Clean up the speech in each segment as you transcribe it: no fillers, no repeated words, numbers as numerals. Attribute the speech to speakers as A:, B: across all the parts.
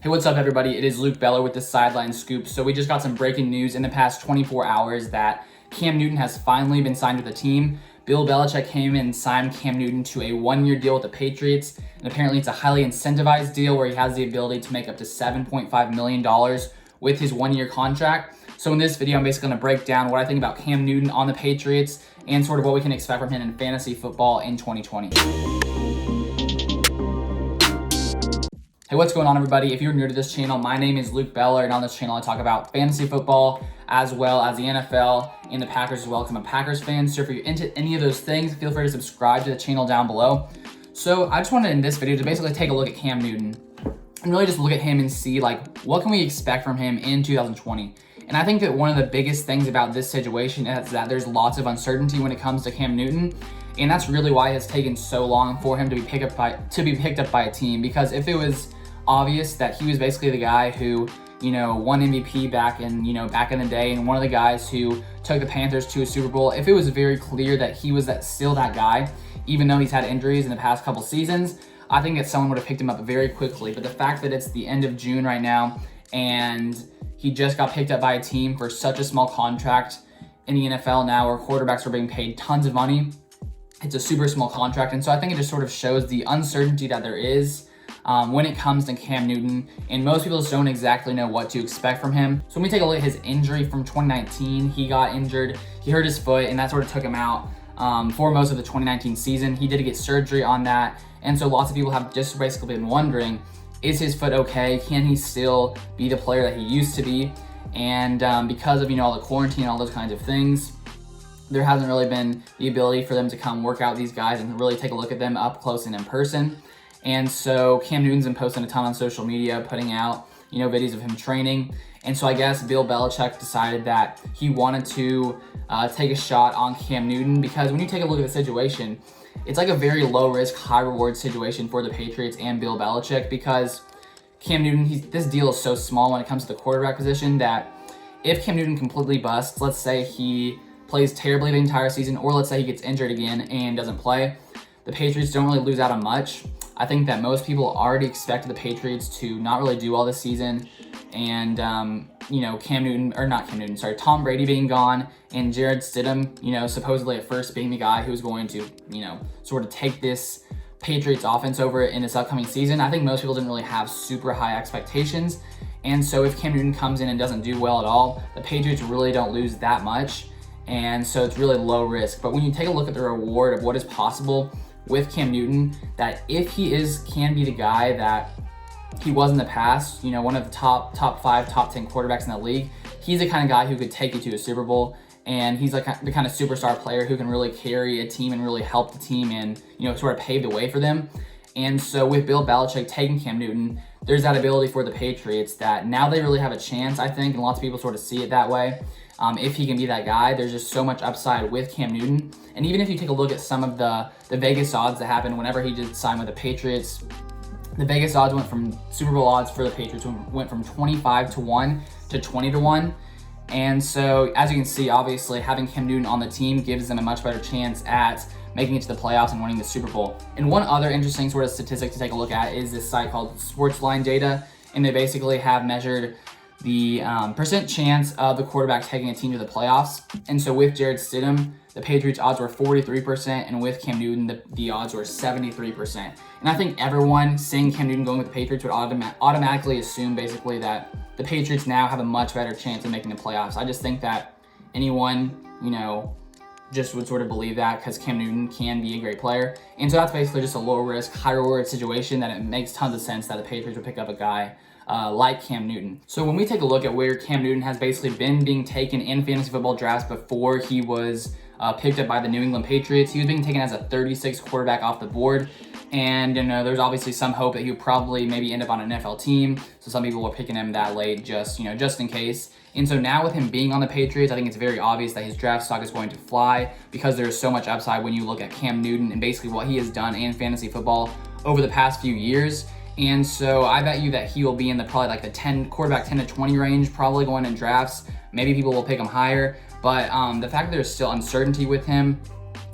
A: Hey, what's up, everybody? It is Luke Beller with the Sideline Scoop. So we just got some breaking news in the past 24 hours that Cam Newton has finally been signed with the team. Bill Belichick came in and signed Cam Newton to a one-year deal with the Patriots, and apparently it's a highly incentivized deal where he has the ability to make up to $7.5 million with his one-year contract. So in this video, I'm basically going to break down what I think about Cam Newton on the Patriots and sort of what we can expect from him in fantasy football in 2020. Hey, what's going on, everybody? If you're new to this channel, my name is Luke Beller, and on this channel I talk about fantasy football as well as the NFL and the Packers as well, because I'm a Packers fan. So if you're into any of those things, feel free to subscribe to the channel down below. So I just wanted in this video to basically take a look at Cam Newton and really just look at him and see what can we expect from him in 2020. And I think that one of the biggest things about this situation is that there's lots of uncertainty when it comes to Cam Newton. And that's really why it has taken so long for him to be picked up by a team. Because if it was obvious that he was basically the guy who, won MVP back in the day, and one of the guys who took the Panthers to a Super Bowl, if it was very clear that he was still that guy, even though he's had injuries in the past couple seasons, I think that someone would have picked him up very quickly. But the fact that it's the end of June right now and he just got picked up by a team for such a small contract in the NFL now, where quarterbacks are being paid tons of money, it's a super small contract. And so I think it just sort of shows the uncertainty that there is when it comes to Cam Newton, and most people just don't exactly know what to expect from him. So when we take a look at his injury from 2019, he got injured, he hurt his foot, and that sort of took him out for most of the 2019 season. He did get surgery on that, and so lots of people have just basically been wondering, is his foot okay? Can he still be the player that he used to be? And because of all the quarantine and all those kinds of things, there hasn't really been the ability for them to come work out these guys and really take a look at them up close and in person. And so Cam Newton's been posting a ton on social media, putting out, videos of him training. And so I guess Bill Belichick decided that he wanted to take a shot on Cam Newton, because when you take a look at the situation, it's like a very low risk, high reward situation for the Patriots and Bill Belichick, because Cam Newton, this deal is so small when it comes to the quarterback position that if Cam Newton completely busts, let's say he plays terribly the entire season, or let's say he gets injured again and doesn't play, the Patriots don't really lose out on much. I think that most people already expected the Patriots to not really do well this season. And, Tom Brady being gone and Jared Stidham, supposedly at first being the guy who's going to, sort of take this Patriots offense over in this upcoming season. I think most people didn't really have super high expectations. And so if Cam Newton comes in and doesn't do well at all, the Patriots really don't lose that much. And so it's really low risk. But when you take a look at the reward of what is possible with Cam Newton, that if he can be the guy that he was in the past, one of the top 5, top 10 quarterbacks in the league, he's the kind of guy who could take you to a Super Bowl, and he's like the kind of superstar player who can really carry a team and really help the team and, sort of pave the way for them. And so with Bill Belichick taking Cam Newton, there's that ability for the Patriots that now they really have a chance, I think, and lots of people sort of see it that way. If he can be that guy, there's just so much upside with Cam Newton. And even if you take a look at some of the Vegas odds that happened whenever he did sign with the Patriots, the Vegas odds went from Super Bowl odds for the Patriots went from 25-1 to 20-1. And so as you can see, obviously having Cam Newton on the team gives them a much better chance at making it to the playoffs and winning the Super Bowl. And one other interesting sort of statistic to take a look at is this site called Sportsline Data, and they basically have measured the percent chance of the quarterback taking a team to the playoffs. And so with Jared Stidham, the Patriots odds were 43%, and with Cam Newton, the odds were 73%. And I think everyone seeing Cam Newton going with the Patriots would automatically assume basically that the Patriots now have a much better chance of making the playoffs. I just think that anyone, just would sort of believe that, because Cam Newton can be a great player. And so that's basically just a low risk, high reward situation that it makes tons of sense that the Patriots would pick up a guy like Cam Newton. So when we take a look at where Cam Newton has basically been being taken in fantasy football drafts before he was picked up by the New England Patriots, he was being taken as a 36 quarterback off the board. And, there's obviously some hope that he would probably maybe end up on an NFL team. So some people are picking him that late just in case. And so now with him being on the Patriots, I think it's very obvious that his draft stock is going to fly, because there's so much upside when you look at Cam Newton and basically what he has done in fantasy football over the past few years. And so I bet you that he will be in probably the quarterback 10 to 20 range, probably going in drafts. Maybe people will pick him higher. But the fact that there's still uncertainty with him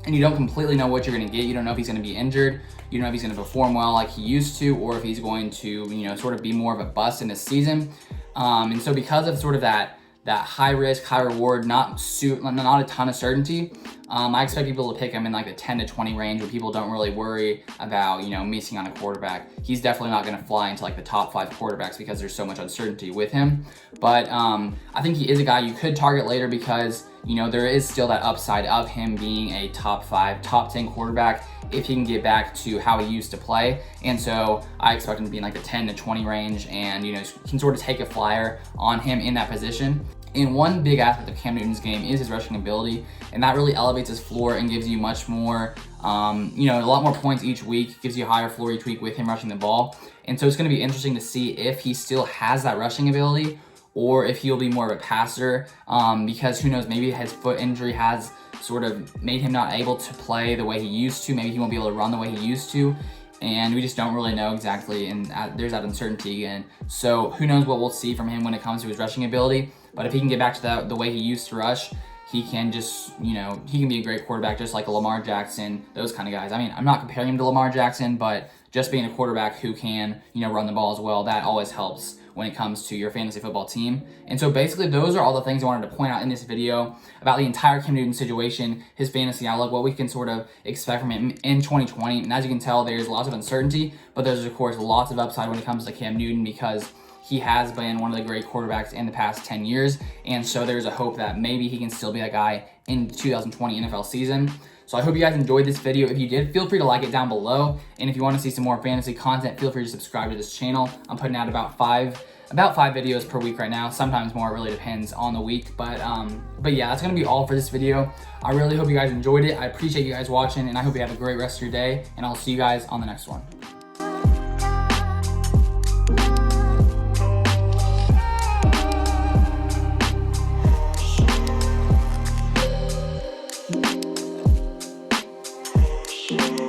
A: and you don't completely know what you're going to get. You don't know if he's going to be injured. You don't know if he's going to perform well like he used to, or if he's going to, you know, sort of be more of a bust in this season. And so because of sort of that high risk, high reward, not a ton of certainty, I expect people to pick him in like the 10 to 20 range where people don't really worry about, you know, missing on a quarterback. He's definitely not going to fly into like the top 5 quarterbacks because there's so much uncertainty with him. But I think he is a guy you could target later because, you know, there is still that upside of him being a top 5, top 10 quarterback if he can get back to how he used to play. And so I expect him to be in like the 10 to 20 range, and, you know, can sort of take a flyer on him in that position. And one big aspect of Cam Newton's game is his rushing ability, and that really elevates his floor and gives you much more, you know, a lot more points each week, gives you a higher floor each week with him rushing the ball. And so it's going to be interesting to see if he still has that rushing ability or if he'll be more of a passer, because who knows, maybe his foot injury has sort of made him not able to play the way he used to. Maybe he won't be able to run the way he used to. And we just don't really know exactly, and there's that uncertainty again. So who knows what we'll see from him when it comes to his rushing ability. But if he can get back to the way he used to rush, he can just, you know, he can be a great quarterback just like a Lamar Jackson, those kind of guys. I mean, I'm not comparing him to Lamar Jackson, but just being a quarterback who can, you know, run the ball as well, that always helps when it comes to your fantasy football team. And so basically those are all the things I wanted to point out in this video about the entire Cam Newton situation, his fantasy outlook, what we can sort of expect from him in 2020. And as you can tell, there's lots of uncertainty, but there's of course lots of upside when it comes to Cam Newton because he has been one of the great quarterbacks in the past 10 years. And so there's a hope that maybe he can still be that guy in the 2020 NFL season. So I hope you guys enjoyed this video. If you did, feel free to like it down below. And if you want to see some more fantasy content, feel free to subscribe to this channel. I'm putting out about five videos per week right now, sometimes more. It really depends on the week. But yeah, that's gonna be all for this video. I really hope you guys enjoyed it. I appreciate you guys watching, and I hope you have a great rest of your day, and I'll see you guys on the next one. Yeah.